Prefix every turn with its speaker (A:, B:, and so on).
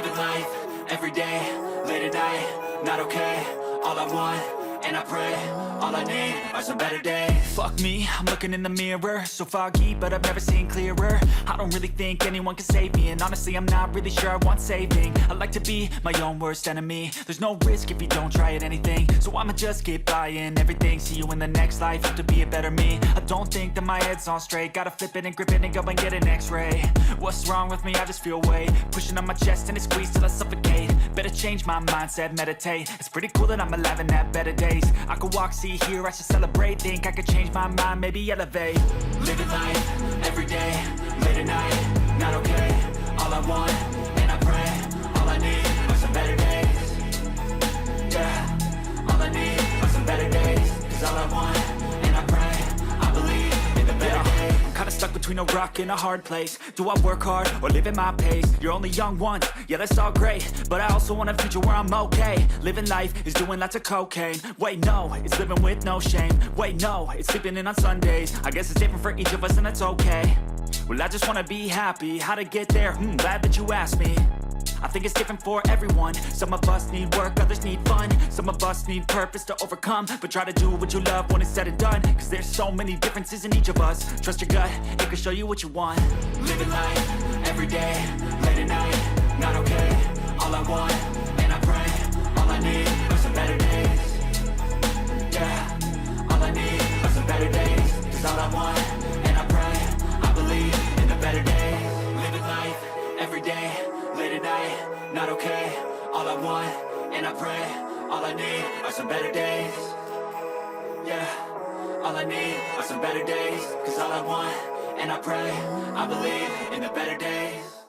A: Living life, everyday, late at night, not okay. All I want, and I pray, all I need are some better days. Fuck me, I'm looking in the mirror, so foggy, but I've never seen clearer. I don't really think anyone can save me, and honestly I'm not really sure I want saving. I like to be my own worst enemy. There's no risk if you don't try at anything, so I'ma just keep buying everything. See you in the next life, have to be a better me. I don't think that my head's on straight, gotta flip it and grip it and go and get an x-ray. What's wrong with me? I just feel weight pushing on my chest and it squeezes till I suffocate. Better change my mindset, meditate. It's pretty cool that I'm alive and have better days. I could walk, see, hear, I should celebrate. Think I could change my mind, maybe elevate. Living life, everyday, late at night, not okay. All I want, and I pray, all I need are some better days. Yeah, all I need are some better days. Cause all I want, and I pray, I believe in the better days. I'm kinda stuck between a rock and a hard place. Do I work hard or live at my pace? You're only young once, yeah that's all great, but I also want a future where I'm okay. Living life is doing lots of cocaine. Wait no, it's living with no shame. Wait no, it's sleeping in on Sundays. I guess it's different for each of us and that's okay. Well I just wanna be happy, how to get there? Glad that you asked me. I think it's different for everyone. Some of us need work, others need fun. Some of us need purpose to overcome. But try to do what you love when it's said and done. Cause there's so many differences in each of us. Trust your gut, it can show you what you want. Living life, everyday, late at night, not okay. All I want, and I pray, all I need are some better days. Yeah, all I need are some better days. Cause all I want, and I pray, I believe in the better days. Living life, everyday, late at night, not okay. All I want, and I pray, all I need are some better days. Yeah, all I need are some better days. Cause all I want, and I pray, I believe in the better days.